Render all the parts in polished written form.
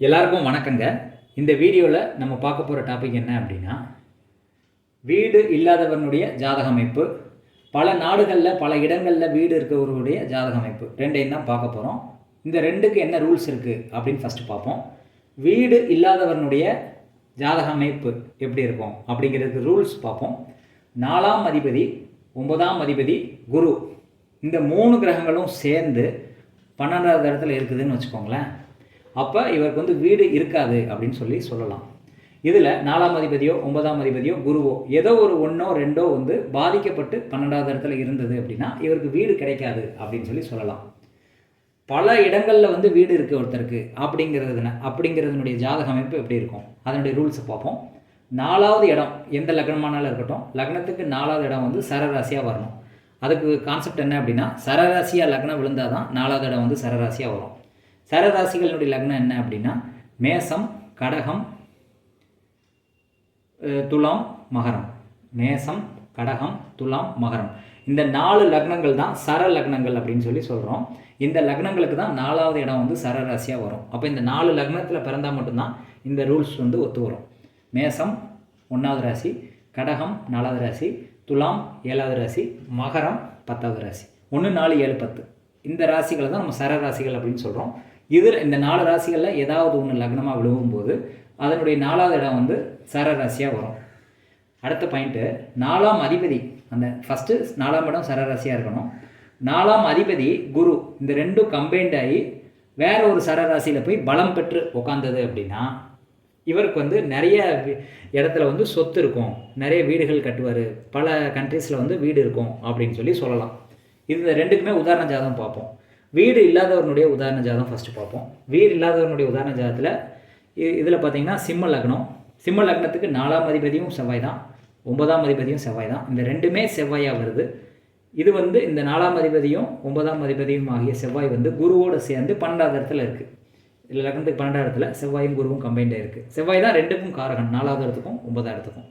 எல்லாருக்கும் வணக்கங்க. இந்த வீடியோவில் நம்ம பார்க்க போகிற டாபிக் என்ன அப்படின்னா, வீடு இல்லாதவனுடைய ஜாதக அமைப்பு, பல நாடுகளில் பல இடங்களில் வீடு இருக்கிறவருடைய ஜாதக அமைப்பு ரெண்டையும் தான் பார்க்க போகிறோம். இந்த ரெண்டுக்கு என்ன ரூல்ஸ் இருக்குது அப்படின்னு ஃபஸ்ட்டு பார்ப்போம். வீடு இல்லாதவனுடைய ஜாதக அமைப்பு எப்படி இருக்கும் அப்படிங்கிறதுக்கு ரூல்ஸ் பார்ப்போம். 4ஆம் அதிபதி 9ஆம் அதிபதி குரு, இந்த 3 கிரகங்களும் சேர்ந்து 12வது இடத்துல இருக்குதுன்னு வச்சுக்கோங்களேன். அப்போ இவருக்கு வீடு இருக்காது அப்படின்னு சொல்லலாம். இதில் 4ஆம் அதிபதியோ 9ஆம் அதிபதியோ குருவோ ஏதோ ஒரு 1ஓ 2ஓ பாதிக்கப்பட்டு 12வது இடத்துல இருந்தது அப்படின்னா இவருக்கு வீடு கிடைக்காது அப்படின்னு சொல்லலாம். பல இடங்களில் வீடு இருக்குது ஒருத்தருக்கு அப்படிங்கிறதுனுடைய ஜாதக அமைப்பு எப்படி இருக்கும், அதனுடைய ரூல்ஸை பார்ப்போம். 4வது இடம் எந்த லக்னமானாலும் இருக்கட்டும், லக்னத்துக்கு 4வது இடம் சரராசியாக வரணும். அதுக்கு கான்செப்ட் என்ன அப்படின்னா, சரராசியாக லக்னம் விழுந்தால் தான் 4வது இடம் சரராசியாக வரும். சரராசிகளுடைய லக்னம் என்ன அப்படின்னா, மேசம், கடகம், துலாம், மகரம். மேசம், கடகம், துலாம், மகரம். இந்த 4 லக்னங்கள் தான் சர லக்னங்கள் அப்படின்னு சொல்கிறோம். இந்த லக்னங்களுக்கு தான் 4வது இடம் சரராசியாக வரும். அப்போ இந்த 4 லக்னத்தில் பிறந்தால் மட்டும்தான் இந்த ரூல்ஸ் ஒத்து வரும். மேசம் 1வது ராசி, கடகம் 4வது ராசி, துலாம் 7வது ராசி, மகரம் 10வது ராசி. 1, 4, 7, 10 இந்த ராசிகளை தான் நம்ம சரராசிகள் அப்படின்னு சொல்கிறோம். இதில் இந்த 4 ராசிகளில் ஏதாவது ஒன்று லக்னமாக விழுகும்போது அதனுடைய 4வது இடம் சரராசியாக வரும். அடுத்த பாயிண்ட்டு, 4ஆம் அதிபதி, அந்த ஃபஸ்ட்டு 4ஆம் இடம் சரராசியாக இருக்கணும். 4ஆம் அதிபதி குரு, இந்த ரெண்டும் கம்பைண்ட் ஆகி வேற ஒரு சரராசியில் போய் பலம் பெற்று உட்காந்தது அப்படின்னா இவருக்கு நிறைய இடத்துல சொத்து இருக்கும், நிறைய வீடுகள் கட்டுவார், பல கண்ட்ரீஸில் வீடு இருக்கும் அப்படின்னு சொல்லலாம். இது ரெண்டுக்குமே உதாரண ஜாதகம் பார்ப்போம். வீடு இல்லாதவனுடைய உதாரண ஜாதகம் ஃபஸ்ட்டு பார்ப்போம். வீடு இல்லாதவனுடைய உதாரண ஜாதகத்தில் இதில் பார்த்தீங்கன்னா சிம்ம லக்னம். சிம்ம லக்னத்துக்கு 4ஆம் அதிபதியும் செவ்வாய் தான், 9ஆம் அதிபதியும் செவ்வாய் தான். இந்த ரெண்டுமே செவ்வாயாக வருது. இது இந்த 4ஆம் அதிபதியும் 9ஆம் அதிபதியும் ஆகிய செவ்வாய் குருவோடு சேர்ந்து 12வது இடத்துல இருக்குது. இதில் லக்னத்துக்கு 12வது இடத்துல செவ்வாயும் குருவும் கம்பைண்டாக இருக்குது. செவ்வாய் தான் ரெண்டுக்கும் காரகன், 4வது இடத்துக்கும் 9வது இடத்துக்கும்.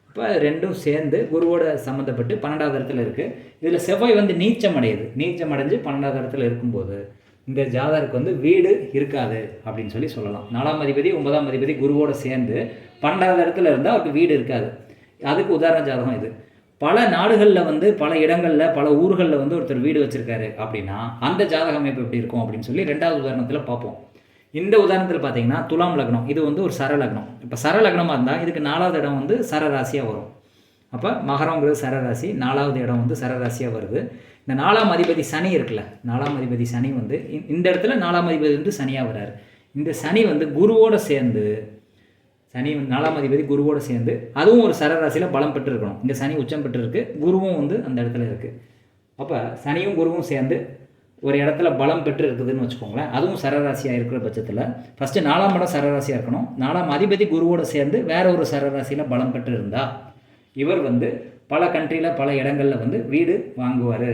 இப்போ ரெண்டும் சேர்ந்து குருவோட சம்மந்தப்பட்டு 12வது இடத்துல இருக்குது. இதில் செவ்வாய் நீச்சம் அடைஞ்சு 12வது இடத்துல இருக்கும்போது இந்த ஜாதகருக்கு வீடு இருக்காது அப்படின்னு சொல்லலாம். 4ஆம் அதிபதி 9ஆம் அதிபதி குருவோடு சேர்ந்து 12வது இடத்துல இருந்தால் அவருக்கு வீடு இருக்காது. அதுக்கு உதாரண ஜாதகம் இது. பல நாடுகளில் பல இடங்களில் பல ஊர்களில் ஒருத்தர் வீடு வச்சுருக்காரு அப்படின்னா அந்த ஜாதக அமைப்பு எப்படி இருக்கும் அப்படின்னு 2வது உதாரணத்தில் பார்ப்போம். இந்த உதாரணத்தில் பார்த்தீங்கன்னா துலாம் லக்னம், இது ஒரு சர லக்னம். இப்போ சர லக்னமாக இருந்தால் இதுக்கு 4வது இடம் சரராசியாக வரும். அப்போ மகரங்கிறது சரராசி, 4வது இடம் சரராசியாக வருது. இந்த 4ஆம் அதிபதி சனி இருக்குல்ல, 4ஆம் அதிபதி சனி இந்த இடத்துல 4ஆம் அதிபதி சனியாக வர்றாரு. இந்த சனி குருவோடு சேர்ந்து, சனி 4ஆம் அதிபதி குருவோடு சேர்ந்து அதுவும் ஒரு சரராசியில் பலம் பெற்று இருக்கணும். இந்த சனி உச்சம் பெற்றிருக்கு, குருவும் அந்த இடத்துல இருக்குது. அப்போ சனியும் குருவும் சேர்ந்து ஒரு இடத்துல பலம் பெற்று இருக்குதுன்னு வச்சுக்கோங்களேன். அதுவும் சரராசியாக இருக்கிற பட்சத்தில் ஃபஸ்ட்டு 4ஆம் இடம் சரராசியாக இருக்கணும். 4ஆம் அதிபதி குருவோடு சேர்ந்து வேற ஒரு சரராசியில் பலம் பெற்று இருந்தால் இவர் பல கண்ட்ரியில் பல இடங்களில் வீடு வாங்குவார்,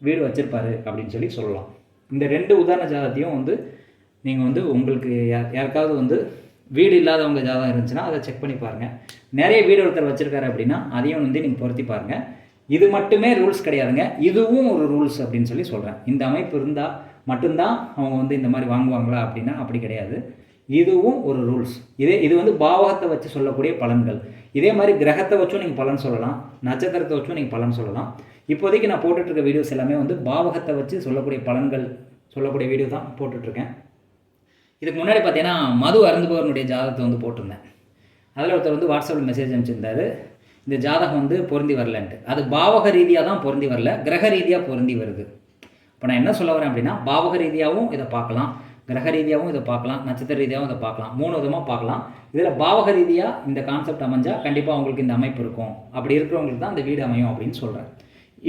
வீடு வச்சுருப்பார் அப்படின்னு சொல்லலாம். இந்த 2 உதாரண ஜாதகத்தையும் நீங்கள் உங்களுக்கு யாருக்காவது வீடு இல்லாதவங்க ஜாதகம் இருந்துச்சுன்னா அதை செக் பண்ணி பாருங்கள். நிறைய வீடு ஒருத்தர் வச்சுருக்காரு அப்படின்னா அதையும் நீங்கள் பொருத்தி பாருங்கள். இது மட்டுமே ரூல்ஸ் கிடையாதுங்க, இதுவும் ஒரு ரூல்ஸ் அப்படின்னு சொல்கிறேன். இந்த அமைப்பு இருந்தால் மட்டும்தான் அவங்க இந்த மாதிரி வாங்குவாங்களா அப்படின்னா அப்படி கிடையாது. இதுவும் ஒரு ரூல்ஸ். இது பாவகத்தை வச்சு சொல்லக்கூடிய பலன்கள். இதே மாதிரி கிரகத்தை வச்சும் நீங்கள் பலன் சொல்லலாம், நட்சத்திரத்தை வச்சும் நீங்கள் பலன் சொல்லலாம். இப்போதைக்கு நான் போட்டுட்ருக்க வீடியோஸ் எல்லாமே பாவகத்தை வச்சு சொல்லக்கூடிய பலன்கள் சொல்லக்கூடிய வீடியோ தான் போட்டுட்ருக்கேன். இதுக்கு முன்னாடி பார்த்தீங்கன்னா மது அருந்துபவனுடைய ஜாதகத்தை போட்டிருந்தேன். அதில் ஒருத்தர் வாட்ஸ்அப்பில் மெசேஜ் அனுப்பிச்சிருந்தாரு, இந்த ஜாதகம் பொருந்தி வரலன்ட்டு. அது பாவக ரீதியாக தான் பொருந்தி வரல, கிரக ரீதியாக பொருந்தி வருது. இப்போ நான் என்ன சொல்ல வரேன் அப்படின்னா, பாவக ரீதியாகவும் இதை பார்க்கலாம், கிரக ரீதியாகவும் இதை பார்க்கலாம், நட்சத்திர ரீதியாகவும் இதை பார்க்கலாம், 3 விதமாக பார்க்கலாம். இதில் பாவக ரீதியாக இந்த கான்செப்ட் அமைஞ்சால் கண்டிப்பாக அவங்களுக்கு இந்த அமைப்பு இருக்கும். அப்படி இருக்கிறவங்களுக்கு தான் அந்த வீடு அமையும் அப்படின்னு சொல்கிறேன்.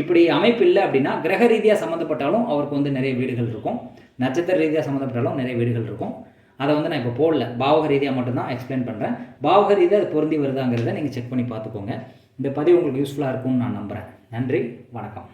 இப்படி அமைப்பு இல்லை அப்படின்னா கிரக ரீதியாக சம்மந்தப்பட்டாலும் அவருக்கு நிறைய வீடுகள் இருக்கும், நட்சத்திர ரீதியாக சம்மந்தப்பட்டாலும் நிறைய வீடுகள் இருக்கும். அதை நான் இப்போ போடல, பாவக ரீதியாக மட்டும்தான் எக்ஸ்பிளைன் பண்ணுறேன். பாவக ரீதியாக அது பொருந்தி வருதாங்கிறத நீங்கள் செக் பண்ணி பார்த்துக்கோங்க. இந்த பதிவு உங்களுக்கு யூஸ்ஃபுல்லாக இருக்கும்னு நான் நம்புகிறேன். நன்றி, வணக்கம்.